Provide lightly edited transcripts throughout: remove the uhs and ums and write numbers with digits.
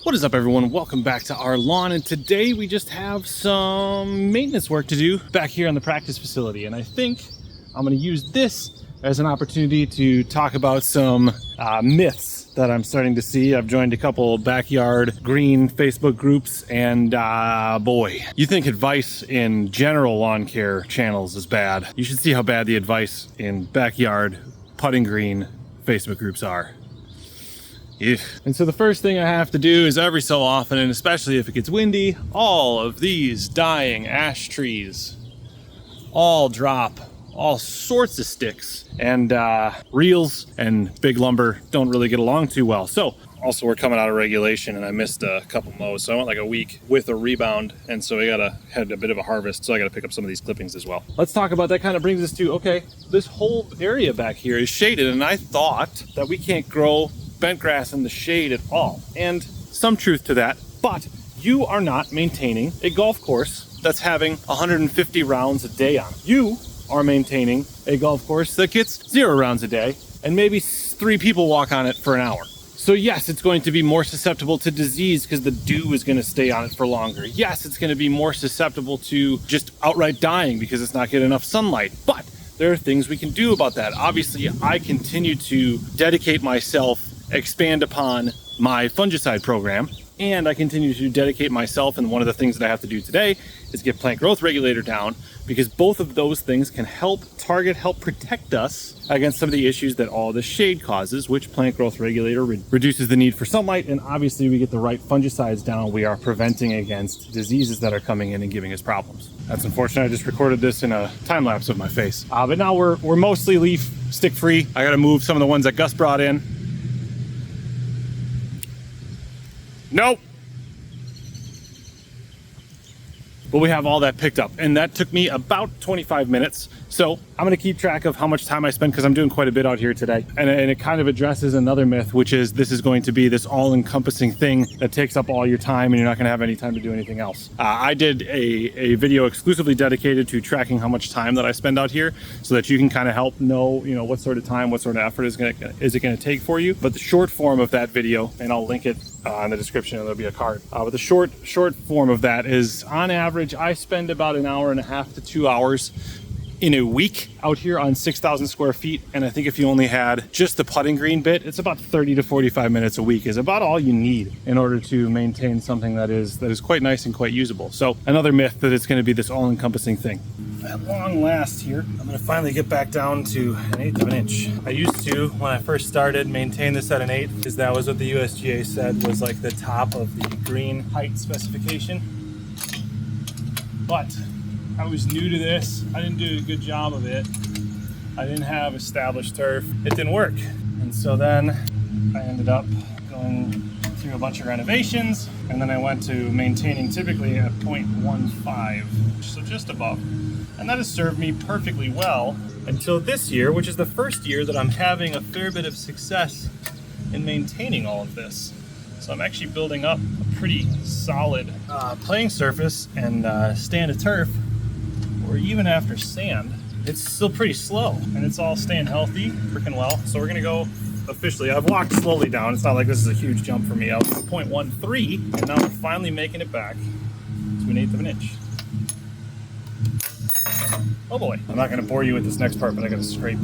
What is up, everyone? Welcome back to our lawn, and today we just have some maintenance work to do back here on the practice facility, and I think I'm going to use this as an opportunity to talk about some myths that I'm starting to see. I've joined a couple backyard green Facebook groups, and boy, you think advice in general lawn care channels is bad. You should see how bad the advice in backyard putting green Facebook groups are. And so the first thing I have to do is every so often, and especially if it gets windy, all of these dying ash trees all drop all sorts of sticks, and reels and big lumber don't really get along too well. So also we're coming out of regulation, and I missed a couple mows, so I went like a week with a rebound, and so we had a bit of a harvest, so I gotta pick up some of these clippings as well. Let's talk about that. Kind of brings us to, okay, this whole area back here is shaded, and I thought that we can't grow bent grass in the shade at all, and some truth to that, but you are not maintaining a golf course that's having 150 rounds a day on it. You are maintaining a golf course that gets 0 rounds a day, and maybe 3 people walk on it for an hour. So yes, it's going to be more susceptible to disease because the dew is going to stay on it for longer. Yes, it's going to be more susceptible to just outright dying because it's not getting enough sunlight, but there are things we can do about that. Obviously, I continue to dedicate myself, expand upon my fungicide program, and I continue to dedicate myself, and one of the things that I have to do today is get plant growth regulator down, because both of those things can help protect us against some of the issues that all the shade causes, which plant growth regulator reduces the need for sunlight, and obviously we get the right fungicides down, we are preventing against diseases that are coming in and giving us problems. That's unfortunate. I just recorded this in a time lapse of my face. But now we're mostly leaf stick free. I gotta move some of the ones that Gus brought in. Nope. But we have all that picked up, and that took me about 25 minutes. So I'm gonna keep track of how much time I spend, because I'm doing quite a bit out here today. And it kind of addresses another myth, which is this is going to be this all-encompassing thing that takes up all your time and you're not gonna have any time to do anything else. I did a video exclusively dedicated to tracking how much time that I spend out here, so that you can kind of help know, what sort of time, what sort of effort is it gonna take for you. But the short form of that video, and I'll link it in the description, and there'll be a card. But the short form of that is, on average, I spend about an hour and a half to 2 hours in a week out here on 6,000 square feet. And I think if you only had just the putting green bit, it's about 30 to 45 minutes a week is about all you need in order to maintain something that is quite nice and quite usable. So another myth that it's going to be this all-encompassing thing. At long last here, I'm going to finally get back down to 1/8 of an inch. I used to, when I first started, maintain this at 1/8, because that was what the USGA said was like the top of the green height specification. But I was new to this. I didn't do a good job of it. I didn't have established turf. It didn't work. And so then I ended up going through a bunch of renovations, and then I went to maintaining typically at 0.15, so just above. And that has served me perfectly well until this year, which is the first year that I'm having a fair bit of success in maintaining all of this. So I'm actually building up a pretty solid playing surface and stand of turf, or even after sand, it's still pretty slow, and it's all staying healthy, working well. So we're gonna go officially. I've walked slowly down. It's not like this is a huge jump for me. I was at 0.13, and now we're finally making it back to 1/8 of an inch. Oh boy. I'm not gonna bore you with this next part, but I gotta scrape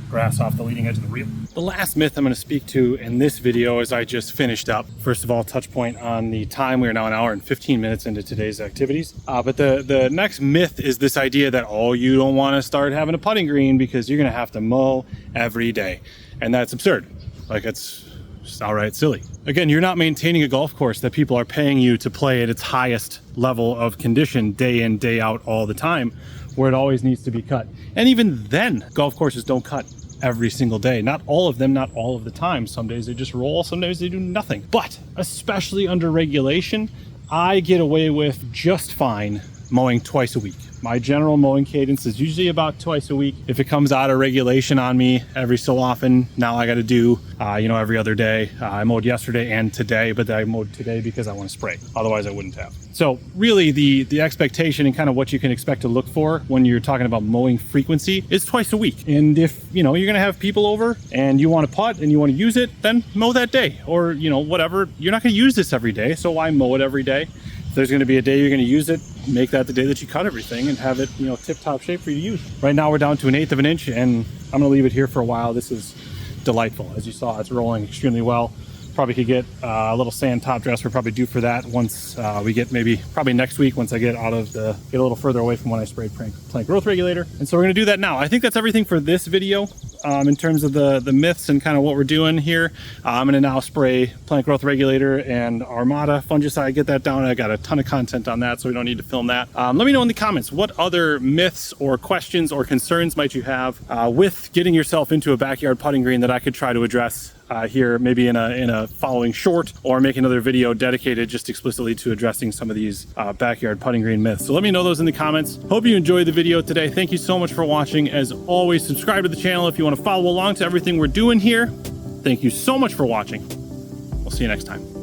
grass off the leading edge of the reel. The last myth I'm going to speak to in this video is I just finished up. First of all, touch point on the time. We are now an hour and 15 minutes into today's activities. But the next myth is this idea that, oh, you don't want to start having a putting green because you're going to have to mow every day. And that's absurd. Like, it's just outright silly. Again, you're not maintaining a golf course that people are paying you to play at its highest level of condition day in, day out, all the time, where it always needs to be cut. And even then, golf courses don't cut every single day. Not all of them, not all of the time. Some days they just roll, some days they do nothing. But especially under regulation, I get away with just fine mowing twice a week. My general mowing cadence is usually about twice a week. If it comes out of regulation on me every so often, now I got to do, every other day. I mowed yesterday and today, but I mowed today because I want to spray. Otherwise I wouldn't have. So really the expectation and kind of what you can expect to look for when you're talking about mowing frequency is twice a week. And if, you're going to have people over and you want to putt and you want to use it, then mow that day or, whatever. You're not going to use this every day. So why mow it every day? If there's going to be a day you're going to use it, make that the day that you cut everything and have it, tip-top shape for you to use. Right now we're down to 1/8 of an inch and I'm going to leave it here for a while. This is delightful. As you saw, it's rolling extremely well. Probably could get a little sand top dress. We're probably due for that once we get probably next week once I get get a little further away from when I sprayed plant growth regulator. And so we're going to do that now. I think that's everything for this video in terms of the myths and kind of what we're doing here. I'm going to now spray plant growth regulator and Armada fungicide, get that down. I got a ton of content on that, so we don't need to film that. Let me know in the comments what other myths or questions or concerns might you have with getting yourself into a backyard putting green that I could try to address here, maybe in a following short, or make another video dedicated just explicitly to addressing some of these backyard putting green myths. So let me know those in the comments. Hope you enjoyed the video today. Thank you so much for watching. As always, subscribe to the channel if you want to follow along to everything we're doing here. Thank you so much for watching. We'll see you next time.